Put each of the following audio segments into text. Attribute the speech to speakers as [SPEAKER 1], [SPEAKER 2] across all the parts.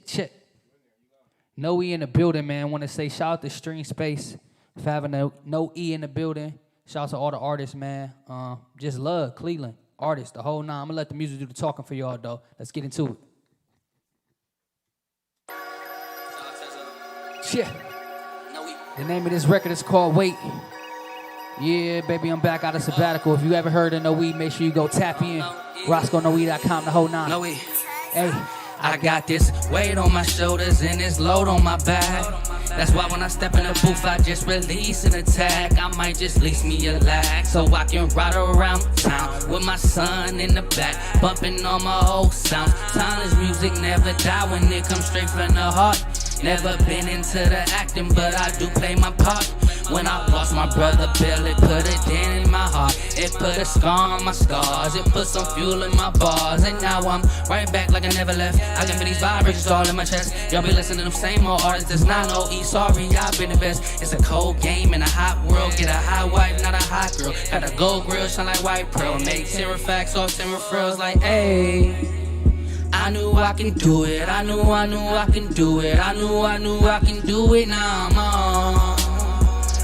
[SPEAKER 1] Check. No.E in the building, man. Want to say shout out to StreamSpace for having a No.E in the building. Shout out to all the artists, man. Just love Cleveland artists, the whole nine. I'm gonna let the music do the talking for y'all, though. Let's get into it. Yeah. The name of this record is called Wait. Yeah, baby, I'm back out of sabbatical. If you ever heard of No.E, make sure you go tap in. Rosco, No.E.com, the whole nine.
[SPEAKER 2] No.E.
[SPEAKER 1] Hey.
[SPEAKER 2] I got this weight on my shoulders and this load on my back. That's why when I step in the booth, I just release an attack. I might just lease me a lag so I can ride around town with my son in the back, bumping on my old sound. Timeless music never die when it comes straight from the heart. Never been into the acting, but I do play my part. When I lost my brother Bill, it put a dent in my heart. It put a scar on my scars. It put some fuel in my bars. And now I'm right back like I never left. I can feel these vibrations all in my chest. Y'all be listening to them same old artists. There's not No.E. Sorry, I've been the best. It's a cold game in a hot world. Get a hot wife, not a hot girl. Got a gold grill, shine like white pearl. Make 10 facts off 10 referrals like, hey. I knew I can do it. I knew I can do it. I knew I can do it. Now I'm on.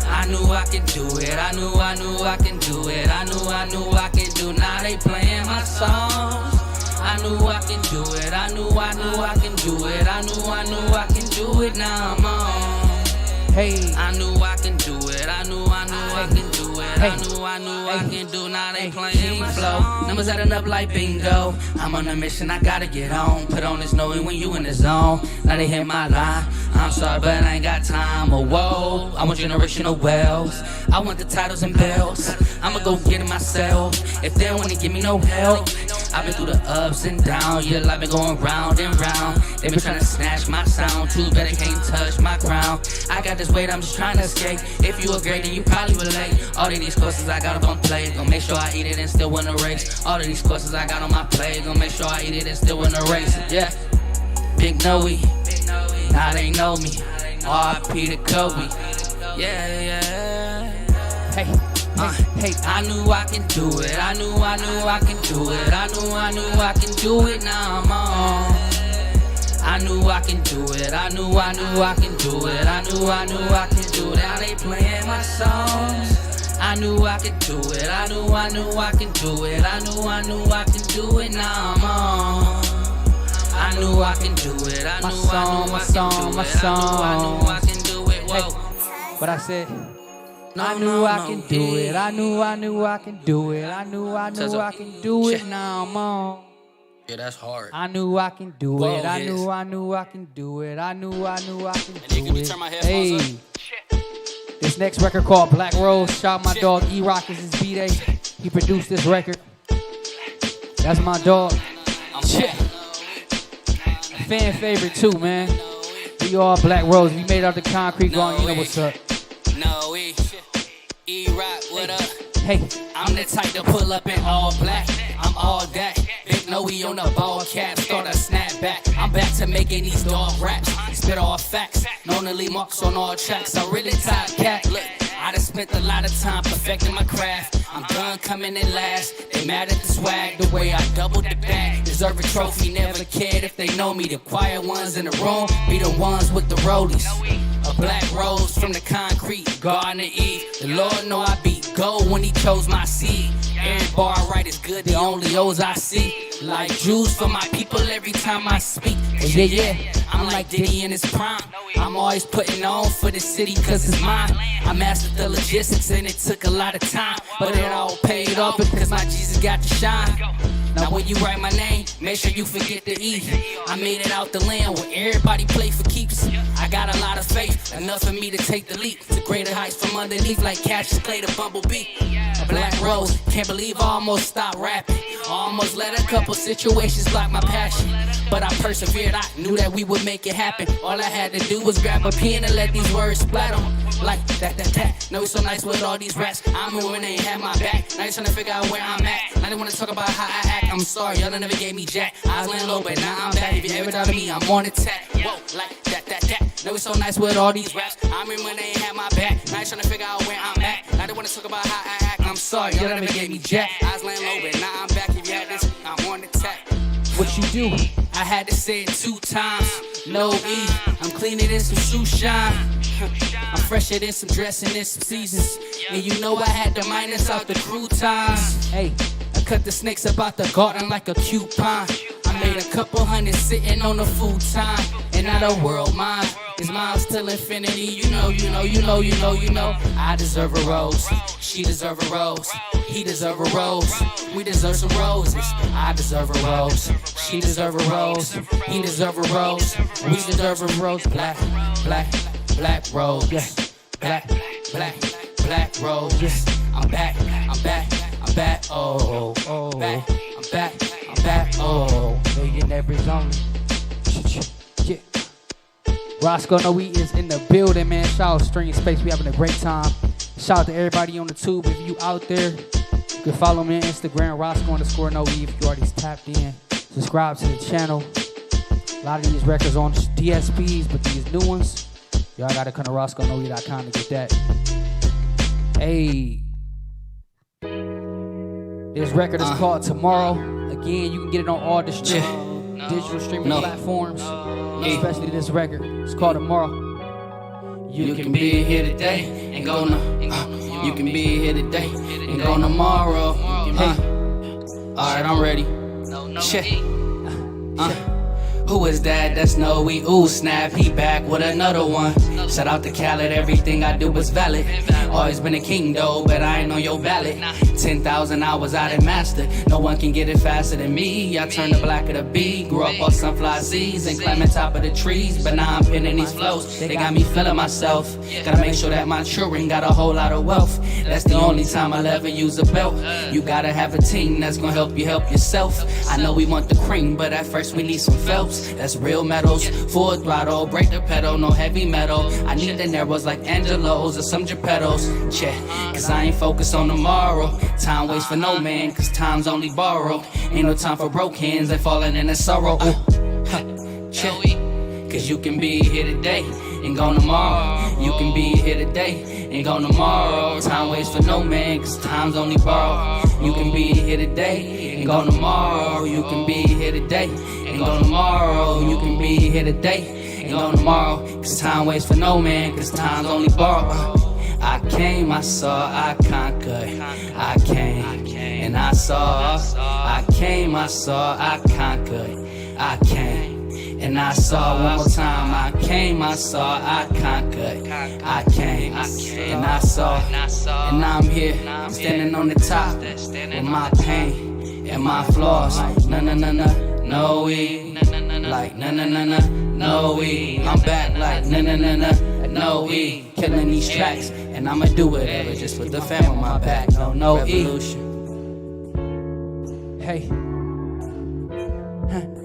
[SPEAKER 2] I knew I can do it. I knew I can do it. I knew I can do. Now they playing my songs. I knew I can do it. I knew I can do it. I knew I can do it. Now I'm on.
[SPEAKER 1] Hey.
[SPEAKER 2] I knew I can do it. I knew I can do it.
[SPEAKER 1] Hey.
[SPEAKER 2] I knew I can do. Now they playing my flow. Numbers adding up like bingo. I'm on a mission, I gotta get on. Put on this No.E when you in the zone. Now they hit my line. I'm sorry, but I ain't got time. Oh, whoa. I want generational wealth. I want the titles and bells. I'ma go get it myself. If they don't wanna give me no help, I've been through the ups and downs. Yeah, life been going round and round. They been trying to snatch my sound. Too bad they can't touch my crown. I got this weight, I'm just trying to escape. If you agree, then you probably relate. All of these courses I got up on play. Gonna make sure I eat it and still win the race. All of these courses I got on my plate. Gonna make sure I eat it and still win the race. Yeah. Big No.E. Now they know me. R.I.P. to Kobe. Yeah.
[SPEAKER 1] Hey. Hey.
[SPEAKER 2] I knew I can do it. I knew I can do it. I knew I can do it. Now I'm on. I knew I can do it. I knew I can do it. I knew I can do it. Now they playing my songs. I knew I could do it. I knew I can do it. I knew I can do it. Now I'm on. I knew I can do it. I knew I can do it. Whoa.
[SPEAKER 1] What I said? I knew I can do it. I knew I can do it. I knew I can do it. Now I'm on.
[SPEAKER 2] Yeah, that's hard.
[SPEAKER 1] I knew I can do
[SPEAKER 2] Whoa,
[SPEAKER 1] it. I
[SPEAKER 2] yes.
[SPEAKER 1] knew I can do it. I knew I can
[SPEAKER 2] And you
[SPEAKER 1] do
[SPEAKER 2] can turn my
[SPEAKER 1] it.
[SPEAKER 2] headphones
[SPEAKER 1] Hey. This next record called Black Rose. Shout out my dog E-Rock is his B-Day. He produced this record. That's my dog.
[SPEAKER 2] Check.
[SPEAKER 1] Fan favorite too, man. We all Black Rose. If you made out the concrete gone, you know what's up.
[SPEAKER 2] No.E. E-Rock, what up?
[SPEAKER 1] Hey.
[SPEAKER 2] I'm the type to pull up in all black. I'm all that. Big No.E on the ball cap. Start a snap back. I'm back to making these dog raps. Spit all facts. Known to leave marks on all tracks. I'm really top cat. Look, I done spent a lot of time perfecting my craft. I'm done coming in last. They mad at the swag, the way I doubled the bag. Deserve a trophy, never cared if they know me. The quiet ones in the room be the ones with the rollies. A black rose from the concrete, Garden of Eve. The Lord know I beat gold when he chose my seed. Every bar I write is good, the only O's I see. Like Jews for my people every time I speak. Yeah, I'm like Diddy in his prime. I'm always putting on for the city cause it's mine. I mastered the logistics and it took a lot of time, but it all paid off because my Jesus got to shine. Now when you write my name, make sure you forget the E. I made it out the land where everybody play for keeps. I got a lot of faith, enough for me to take the leap to greater heights from underneath like Cassius Clay to Bumblebee. A black rose, can't believe I almost stopped rapping. I almost let a couple situations block my passion, but I persevered. I knew that we would make it happen. All I had to do was grab a pen and let these words splatter like that. No, it's so nice with all these raps. I remember when they ain't had my back. Now they trying to figure out where I'm at. Now they wanna talk about how I act. I'm sorry, y'all never gave me jack. I was laying low, but now I'm back. If you ever doubted me, I'm on attack. Whoa, like that. No, it's so nice with all these raps. I remember when they ain't had my back. Now they trying to figure out where I'm at. Now they wanna talk about how I act. I'm sorry, y'all never gave me jack. I was laying low, but now I'm back. If you had this, I'm on attack.
[SPEAKER 1] What you do?
[SPEAKER 2] I had to say it 2 times. No.E, I'm cleaner than some shoe shine. I'm fresher than some dressing in some seasons. And you know I had to minus out the croutons.
[SPEAKER 1] Hey,
[SPEAKER 2] I cut the snakes about the garden like a coupon. I made a couple hundred sitting on the futon. And now the world mine is miles till infinity. You know. I deserve a rose. She deserve a rose. He deserve a rose. We deserve some roses. I deserve a rose. She deserve a rose. He deserve a rose. We deserve a rose. Black rose.
[SPEAKER 1] yeah,
[SPEAKER 2] Black rose.
[SPEAKER 1] yes.
[SPEAKER 2] I'm back. Oh, back. I'm back. Oh.
[SPEAKER 1] Millionaires only. Yeah. Rosco No.E is in the building, man. Shout out StreamSpace. We having a great time. Shout out to everybody on the tube. If you out there, you can follow me on Instagram, Rosco_No.E. If you already tapped in, subscribe to the channel. A lot of these records on DSPs, but these new ones, y'all gotta come to RoscoNoE.com to get that. Hey. This record is called Tomorrow. Again, you can get it on all the digital streaming platforms, especially this record. It's called Tomorrow.
[SPEAKER 2] You can be here today and go you can be here today and go tomorrow. Alright, I'm ready. Shit. Who is that? That's No.E. Ooh, snap, he back with another one. Shout out to Khaled, everything I do is valid. Always been a king though, but I ain't on your ballot. 10,000 hours I done mastered. No one can get it faster than me. I turned the black of the B. Grew up on sunflower seeds and climbing top of the trees. But now I'm pinning these flows. They got me feeling myself. Gotta make sure that my children got a whole lot of wealth. That's the only time I'll ever use a belt. You gotta have a team that's gonna help you help yourself. I know we want the cream, but at first we need some Phelps. That's real metals, full throttle, break the pedal, no heavy metal. I need the narrows like Angelo's or some Geppettos. Check, cause I ain't focused on tomorrow. Time waits for no man, cause time's only borrowed. Ain't no time for broke hands and falling in a sorrow. Check, cause you can be here today and gone tomorrow. You can be here today and gone tomorrow. Time waits for no man, cause time's only borrowed. You can be here today and gone tomorrow. You can be here today and go tomorrow. You can be here today and go tomorrow. Cause time waits for no man, cause time's only borrowed. I came, I saw, I conquered. I came and I saw. I came, I saw, I conquered. I came and I saw. One more time. I came, I saw, I conquered. I came and I saw. And I'm here, standing on the top with my pain and my flaws. No.E, like No.E. I'm back like No.E. Killing these tracks, and I'ma do whatever just put the fam on my back. No.E.
[SPEAKER 1] Hey,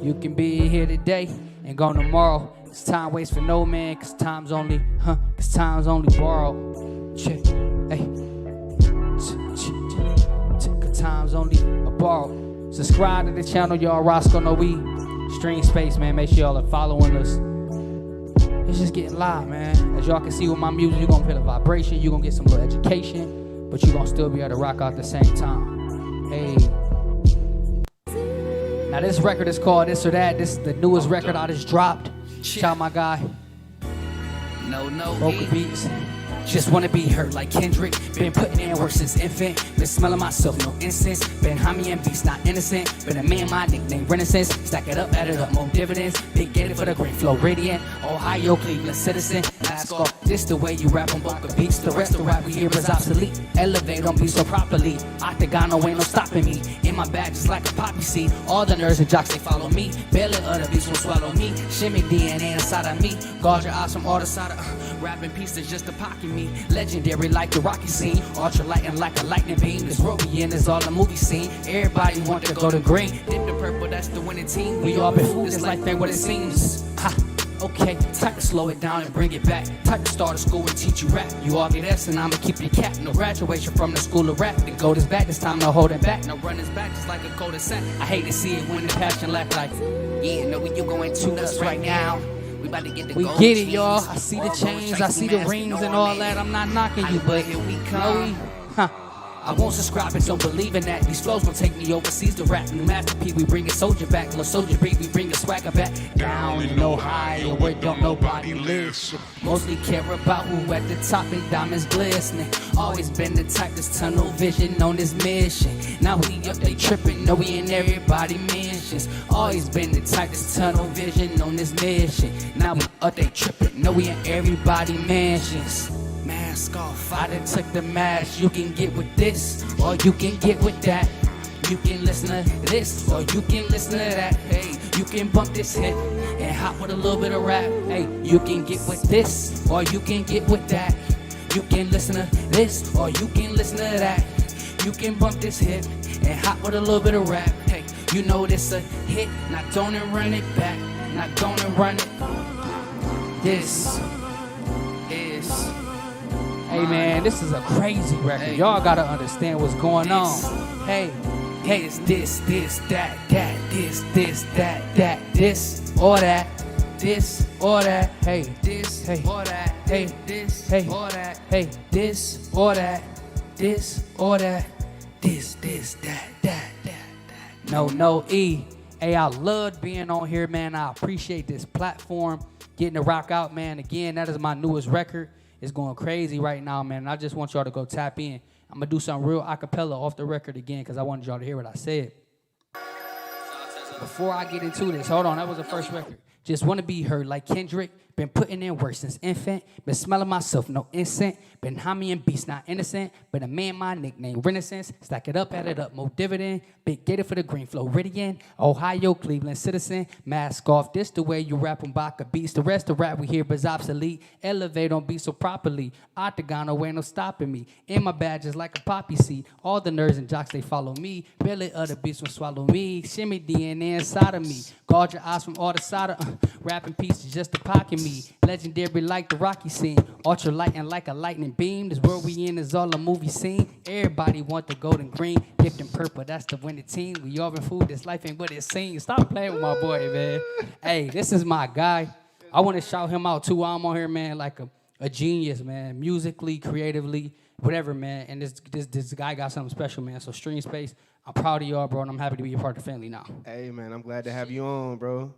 [SPEAKER 1] you can be here today and gone tomorrow. Cause time waits for no man, cause time's only borrowed. Check, hey, cause time's only borrowed. Subscribe to the channel, y'all. Rosco No.E, StreamSpace, man. Make sure y'all are following us. It's just getting live, man. As y'all can see with my music, you're gonna feel the vibration, you're gonna get some little education, but you're gonna still be able to rock out at the same time. Hey. Now this record is called This or That. This is the newest record I just dropped. Shout out my guy. Vocal Beats.
[SPEAKER 2] Just wanna be heard like Kendrick. Been putting in work since infant. Been smelling myself, no incense. Been homie and beast, not innocent. Been a man, my nickname Renaissance. Stack it up, add it up, more dividends. Big get it for the great flow, radiant. Ohio, Cleveland citizen. Ask off, this the way you rap on vocal beats. The rest of rap we hear is obsolete. Elevate on beats so properly. Octagon, no ain't no stopping me. In my bag just like a poppy seed. All the nerds and jocks, they follow me. Barely other beats will swallow me. Shimmy DNA inside of me. Guard your eyes from all the side of rapping pieces just to pocket me. Legendary like the Rocky scene. Ultra light and like a lightning beam. This world we in is all a movie scene. Everybody want to go to green. Dip the purple, that's the winning team. We all been fooled, this life ain't what it seems. Ha, okay, time to slow it down and bring it back. Time to start a school and teach you rap. You all get S and I'ma keep your cap. No graduation from the school of rap. The gold is back, this time no holding back. No running back just like a cul-de-sac. I hate to see it when the passion lack like, yeah, no, you going too nuts right now. We about to get the gold
[SPEAKER 1] get it, y'all. I see the chains, I see the rings and all that. I'm not knocking you, but
[SPEAKER 2] here we come. I won't subscribe and don't believe in that. These flows gon' take me overseas to rap. New masterpiece, we bring a soldier back. Little soldier breathe, we bring a swagger back. Down in Ohio, where don't nobody live. Mostly care about who at the top and diamonds glistening. Always been the type that's tunnel vision on this mission. Now we up, they tripping, know we in everybody mentions. Always been the type that's tunnel vision on this mission. Now we up, they tripping, know we in everybody mansions. Mask off, I done took the mask. You can get with this, or you can get with that. You can listen to this, or you can listen to that. Hey, you can bump this hit and hop with a little bit of rap. Hey, you can get with this, or you can get with that. You can listen to this, or you can listen to that. You can bump this hit and hop with a little bit of rap. Hey, you know this a hit, now don't and run it back. Now don't and run it. This is.
[SPEAKER 1] Hey man, this is a crazy record.
[SPEAKER 2] Hey.
[SPEAKER 1] Y'all gotta understand what's going on. Hey,
[SPEAKER 2] Hey, it's this, that, this, that,
[SPEAKER 1] this or that, this or that. Hey,
[SPEAKER 2] this,
[SPEAKER 1] hey,
[SPEAKER 2] or that,
[SPEAKER 1] hey,
[SPEAKER 2] this,
[SPEAKER 1] hey,
[SPEAKER 2] or that,
[SPEAKER 1] hey, this or that, this or that,
[SPEAKER 2] this, that.
[SPEAKER 1] No.E. Hey, I loved being on here, man. I appreciate this platform, getting to rock out, man. Again, that is my newest record. It's going crazy right now, man. And I just want y'all to go tap in. I'm going to do something real a cappella off the record again because I wanted y'all to hear what I said. Before I get into this, hold on, that was the first record. Just want to be heard like Kendrick. Been putting in work since infant. Been smelling myself, no incense. Been homie and beast, not innocent. Been a man, my nickname, Renaissance. Stack it up, add it up, more dividend. Big gator for the green Floridian. Ohio, Cleveland citizen. Mask off, this the way you rap on Baca beats. The rest of rap we hear is obsolete. Elevate on beat so properly. Octagon, no way, no stopping me. In my badges like a poppy seed. All the nerds and jocks, they follow me. Barely other beats will swallow me. Shimmy DNA inside of me. Guard your eyes from all the side of rapping pieces just to pocket me. Legendary like the Rocky scene. Ultra light and like a lightning beam. This world we in is all a movie scene. Everybody want the golden green. Dipped in purple, that's the winning team. We all been food, this life ain't what it seems. Stop playing with my boy, man. Hey, this is my guy. I want to shout him out too while I'm on here, man. Like a genius, man. Musically, creatively, whatever, man. And this guy got something special, man. So StreamSpace, I'm proud of y'all, bro, and I'm happy to be a part of the family now.
[SPEAKER 3] Hey, man, I'm glad to have you on, bro.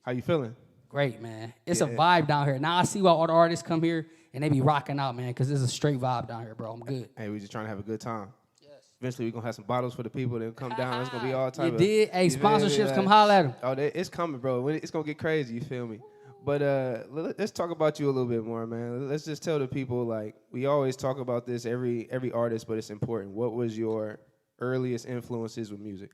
[SPEAKER 3] How you feeling?
[SPEAKER 1] Great, man. It's a vibe down here. Now I see why all the artists come here and they be rocking out, man, because it's a straight vibe down here, bro. I'm good.
[SPEAKER 3] Hey, we just trying to have a good time. Yes. Eventually, we're going to have some bottles for the people that come down. It's going to be all type
[SPEAKER 1] You
[SPEAKER 3] of...
[SPEAKER 1] did? Hey, sponsorships, come holler at them.
[SPEAKER 3] Oh, it's coming, bro. It's going to get crazy, you feel me? But let's talk about you a little bit more, man. Let's just tell the people, like, we always talk about this, every artist, but it's important. What was your earliest influences with music?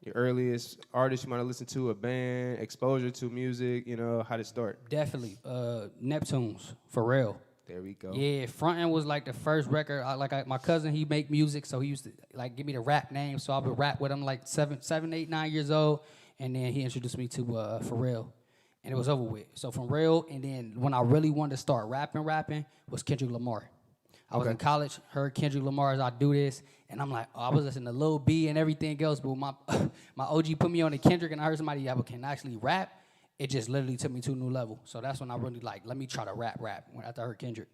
[SPEAKER 3] Your earliest artist you might have listened to, a band, exposure to music, you know, how to start?
[SPEAKER 1] Definitely. Neptunes, for real.
[SPEAKER 3] There we go.
[SPEAKER 1] Yeah, Frontin' was like the first record. My cousin, he make music, so he used to like give me the rap name. So I would rap with him like 7, 8, 9 years old. And then he introduced me to Pharrell. And it was over with. So from real, and then when I really wanted to start rapping was Kendrick Lamar. I was in college, heard Kendrick Lamar's I Do This, and I'm like, oh, I was listening to Lil B and everything else, but when my OG put me on the Kendrick and I heard somebody that can actually rap, it just literally took me to a new level. So that's when I really let me try to rap after I heard Kendrick.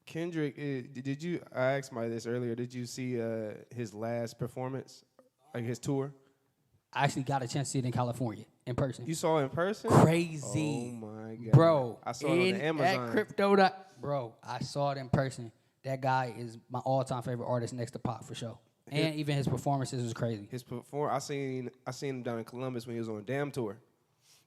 [SPEAKER 3] Kendrick, did you, I asked somebody this earlier, did you see his last performance, like his tour?
[SPEAKER 1] I actually got a chance to see it in California, in person.
[SPEAKER 3] You saw it in person?
[SPEAKER 1] Crazy.
[SPEAKER 3] Oh, my God.
[SPEAKER 1] Bro.
[SPEAKER 3] I saw it on the Amazon.
[SPEAKER 1] Bro, I saw it in person. That guy is my all-time favorite artist next to Pop, for sure. And even his performances was crazy.
[SPEAKER 3] I seen him down in Columbus when he was on a Damn tour.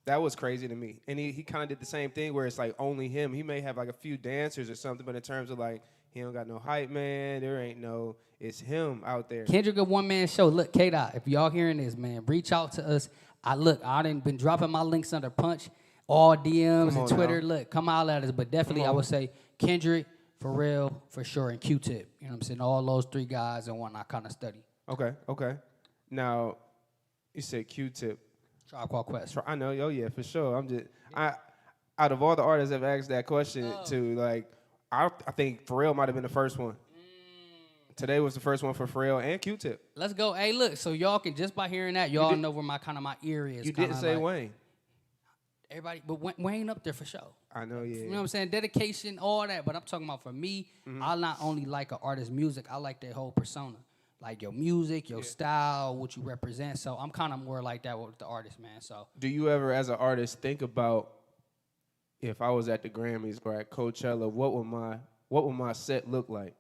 [SPEAKER 3] That was crazy to me. And he kind of did the same thing where it's like only him. He may have like a few dancers or something, but in terms of like, he don't got no hype, man. There ain't no, it's him out there.
[SPEAKER 1] Kendrick a one-man show. Look, K-Dot, if y'all hearing this, man, reach out to us. I done been dropping my links under Punch, all DMs and Twitter. Now. Look, come out at us. But definitely I would say Kendrick, Pharrell, for sure, and Q-Tip. You know what I'm saying? All those three guys and one I kind of study.
[SPEAKER 3] Okay. Now, you said Q-Tip.
[SPEAKER 1] Tribe Called Quest.
[SPEAKER 3] I know, yeah, for sure. Out of all the artists that have asked that question to, like, I think Pharrell might have been the first one. Today was the first one for Pharrell and Q-Tip.
[SPEAKER 1] Let's go. Hey, look, so y'all can, just by hearing that, y'all know where my ear is.
[SPEAKER 3] You didn't say Wayne.
[SPEAKER 1] Everybody, but Wayne up there for sure.
[SPEAKER 3] I know, yeah.
[SPEAKER 1] You know what I'm saying? Dedication, all that. But I'm talking about for me, I not only like an artist's music, I like their whole persona. like your music, your style, what you represent. So I'm kind of more like that with the artist, man. So
[SPEAKER 3] Do you ever, as an artist, think about if I was at the Grammys or at Coachella, what would my set look like?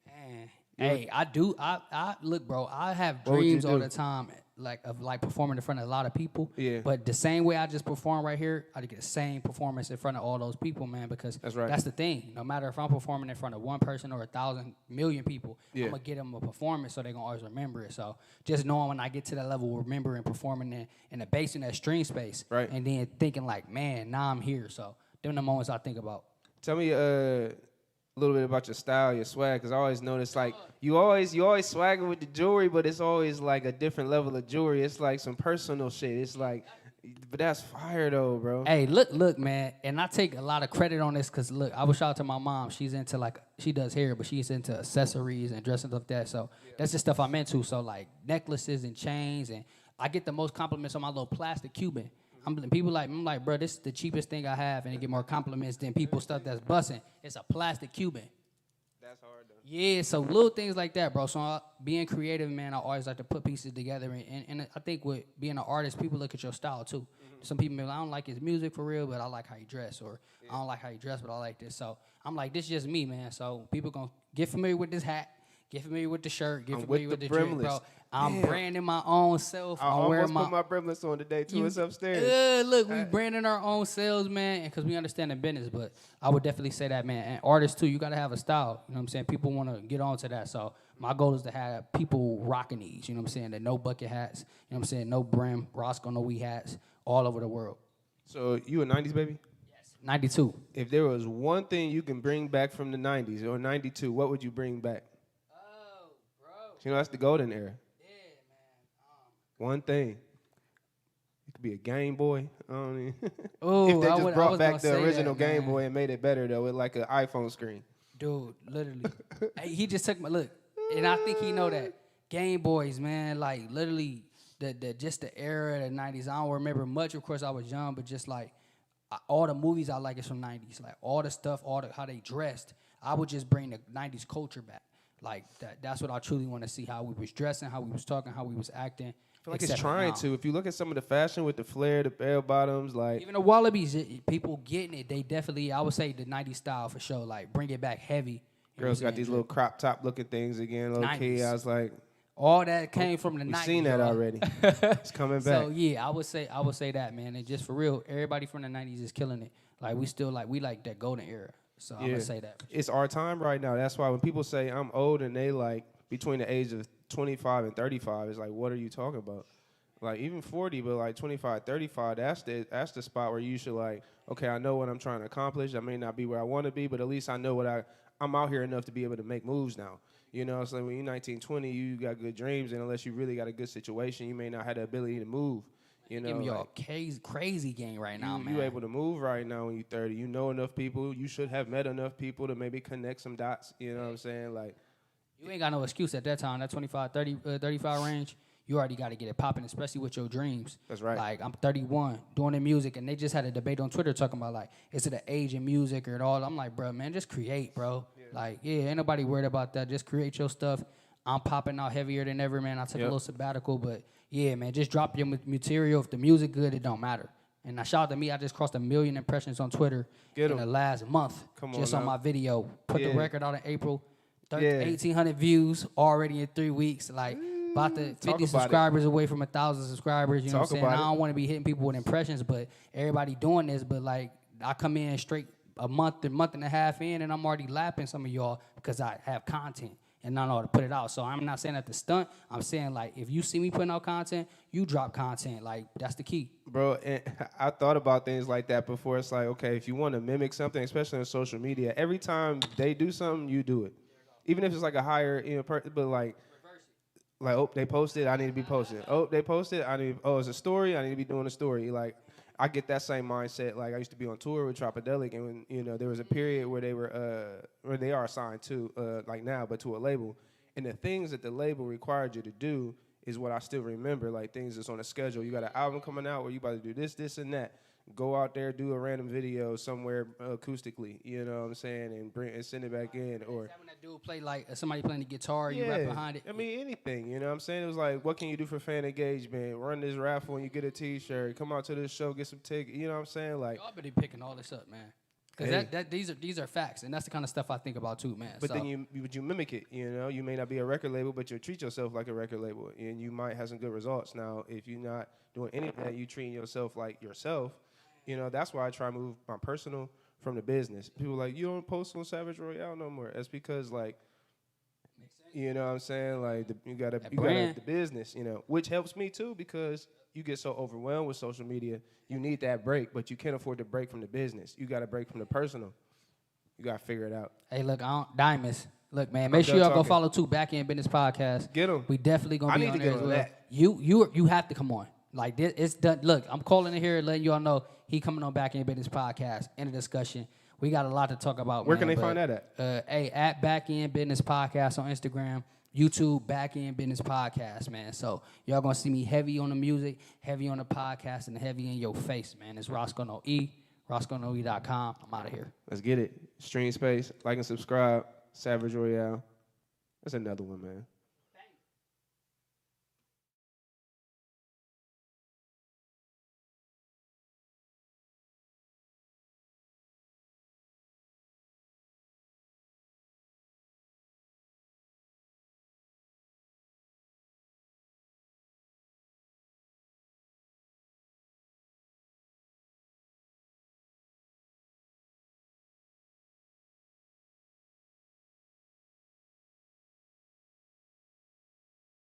[SPEAKER 1] man, hey, I do. I look, bro. I have
[SPEAKER 3] What would you
[SPEAKER 1] dreams all
[SPEAKER 3] do?
[SPEAKER 1] the time, like of like performing in front of a lot of people.
[SPEAKER 3] Yeah.
[SPEAKER 1] But the same way I just perform right here, I get the same performance in front of all those people, man. Because
[SPEAKER 3] That's right.
[SPEAKER 1] that's the thing. No matter if I'm performing in front of one person or 1,000 million people,
[SPEAKER 3] Yeah.
[SPEAKER 1] I'm gonna get them a performance, so they're gonna always remember it. So just knowing when I get to that level, remembering performing in the bass in that StreamSpace,
[SPEAKER 3] Right.
[SPEAKER 1] and then thinking like, man, now I'm here. So them the moments I think about.
[SPEAKER 3] Tell me a little bit about your style, your swag, because I always notice like you always swagging with the jewelry, but it's always like a different level of jewelry. It's like some personal shit. It's like, but that's fire though, bro.
[SPEAKER 1] Hey, look, man, and I take a lot of credit on this because look, I was shout out to my mom. She's into like she does hair, but she's into accessories and dressing like that. So that's the stuff I'm into. So like necklaces and chains, and I get the most compliments on my little plastic Cuban. I'm like, bro, this is the cheapest thing I have, and they get more compliments than people stuff that's busting. It's a plastic Cuban.
[SPEAKER 3] That's hard though.
[SPEAKER 1] Yeah, so little things like that, bro. So being creative, man, I always like to put pieces together. And I think with being an artist, people look at your style, too. Some people be like, I don't like his music for real, but I like how he dress. Or I don't like how he dress, but I like this. So I'm like, this is just me, man. So people going to get familiar with this hat, get familiar with the shirt, get familiar with the drip, bro. I'm branding my own self.
[SPEAKER 3] I almost put my brimless on today, too. It's upstairs.
[SPEAKER 1] Look, we branding our own selves, man, because we understand the business. But I would definitely say that, man. And artists, too, you got to have a style. You know what I'm saying? People want to get on to that. So my goal is to have people rocking these. You know what I'm saying? The no bucket hats. You know what I'm saying? No brim, Rosco, No.E hats, all over the world.
[SPEAKER 3] So you a 90s baby?
[SPEAKER 1] Yes. 92.
[SPEAKER 3] If there was one thing you can bring back from the 90s or 92, what would you bring back?
[SPEAKER 1] Oh, bro.
[SPEAKER 3] You know, that's the golden era.
[SPEAKER 1] Yeah, man.
[SPEAKER 3] One thing. It could be a Game Boy. I don't even
[SPEAKER 1] Oh,
[SPEAKER 3] if they
[SPEAKER 1] I
[SPEAKER 3] just
[SPEAKER 1] was
[SPEAKER 3] brought
[SPEAKER 1] gonna
[SPEAKER 3] back the
[SPEAKER 1] say
[SPEAKER 3] original
[SPEAKER 1] that,
[SPEAKER 3] Game
[SPEAKER 1] man.
[SPEAKER 3] Boy and made it better, though, with like an iPhone screen.
[SPEAKER 1] Dude, literally. Hey, he just took my look. And I think he know that. Game Boys, man, like literally just the era of the 90s. I don't remember much. Of course, I was young, but just like all the movies I like is from 90s. Like all the stuff, how they dressed. I would just bring the 90s culture back. Like that's what I truly want to see, how we was dressing, how we was talking, how we was acting.
[SPEAKER 3] I feel like it's trying to. If you look at some of the fashion with the flare, the bell bottoms, like
[SPEAKER 1] even the Wallabies, people getting it. They definitely, I would say, the 90s style for sure. Like bring it back heavy. You know what
[SPEAKER 3] girls
[SPEAKER 1] I'm
[SPEAKER 3] got
[SPEAKER 1] saying?
[SPEAKER 3] these little crop top looking things again, low key.
[SPEAKER 1] 90s.
[SPEAKER 3] I was like,
[SPEAKER 1] All that came from the 90s.
[SPEAKER 3] we've seen that
[SPEAKER 1] y'all.
[SPEAKER 3] already. It's coming back.
[SPEAKER 1] So yeah, I would say that, man. And just for real, everybody from the 90s is killing it. Like we like that golden era. So I'm gonna say that.
[SPEAKER 3] It's our time right now. That's why when people say I'm old and they like between the age of 25 and 35, it's like, what are you talking about? Like even 40, but like 25, 35, that's the spot where you should like, okay, I know what I'm trying to accomplish. I may not be where I want to be, but at least I know what I'm out here enough to be able to make moves now. You know, so when you're 19, 20, you got good dreams, and unless you really got a good situation, you may not have the ability to move. You know,
[SPEAKER 1] Give me
[SPEAKER 3] like,
[SPEAKER 1] a crazy game right now, man.
[SPEAKER 3] you able to move right now when you're 30. You know enough people. You should have met enough people to maybe connect some dots. You know what I'm saying? Like,
[SPEAKER 1] You ain't got no excuse at that time. That 25, 30, 35 range, you already got to get it popping, especially with your dreams.
[SPEAKER 3] That's right.
[SPEAKER 1] Like, I'm 31, doing the music, and they just had a debate on Twitter talking about, like, is it the age in music or it all? I'm like, bro, man, just create, bro. Like, ain't nobody worried about that. Just create your stuff. I'm popping out heavier than ever, man. I took a little sabbatical, but, yeah, man, just drop your material. If the music good, it don't matter. And now, shout out to me, I just crossed 1 million impressions on Twitter in the last month.
[SPEAKER 3] Come on
[SPEAKER 1] just
[SPEAKER 3] now.
[SPEAKER 1] on my video. Put the record out in April. 1,800 views already in 3 weeks. Like, about to 50 subscribers away from 1,000 subscribers. You know what I'm saying? I don't want to be hitting people with impressions, but everybody doing this. But, like, I come in straight a month and a half in, and I'm already lapping some of y'all because I have content and I know how to put it out. So I'm not saying that the stunt. I'm saying, like, if you see me putting out content, you drop content. Like, that's the key.
[SPEAKER 3] bro, and I thought about things like that before. It's like, okay, if you want to mimic something, especially on social media, every time they do something, you do it. Even if it's like a higher, but like, oh, they posted, I need to be posting. Oh, they posted, it's a story, I need to be doing a story. Like, I get that same mindset. Like, I used to be on tour with Tropodelic, and when, there was a period where they are assigned to, like now, but to a label. And the things that the label required you to do is what I still remember, like things that's on a schedule. You got an album coming out where you about to do this, this, and that. go out there, do a random video somewhere acoustically, you know what I'm saying, and send it back in. Or
[SPEAKER 1] having that dude play like somebody playing the guitar, you rap behind it.
[SPEAKER 3] I mean, anything, you know what I'm saying? It was like, what can you do for fan engagement? Run this raffle and you get a T-shirt. Come out to this show, get some tickets. You know what I'm saying? Like,
[SPEAKER 1] y'all better be picking all this up, man. Because these are facts, and that's the kind of stuff I think about too, man.
[SPEAKER 3] But then you mimic it, you know? You may not be a record label, but you'll treat yourself like a record label, and you might have some good results. Now, if you're not doing any of that, you treating yourself like yourself, you know, that's why I try to move my personal from the business. People are like, you don't post on Savage Royale no more. That's because, like, you know what I'm saying? Like, you got the business, you know, which helps me too because you get so overwhelmed with social media. You need that break, but you can't afford to break from the business. You got to break from the personal. You got to figure it out.
[SPEAKER 1] Hey, look, Diamonds. Look, man, make sure y'all go follow too Back End Business Podcast.
[SPEAKER 3] Get them.
[SPEAKER 1] We definitely gonna be on there as well.
[SPEAKER 3] That.
[SPEAKER 1] You have to come on. Like this, it's done. Look, I'm calling it here, letting y'all know he coming on Back End Business Podcast. End of discussion. We got a lot to talk about.
[SPEAKER 3] Where can they find that at?
[SPEAKER 1] Hey, at Back End Business Podcast on Instagram, YouTube, Back End Business Podcast, man. So y'all gonna see me heavy on the music, heavy on the podcast, and heavy in your face, man. It's Rosco No.E, RoscoNoE.com. I'm out of here.
[SPEAKER 3] Let's get it. StreamSpace, like and subscribe. Savage Royale. That's another one, man.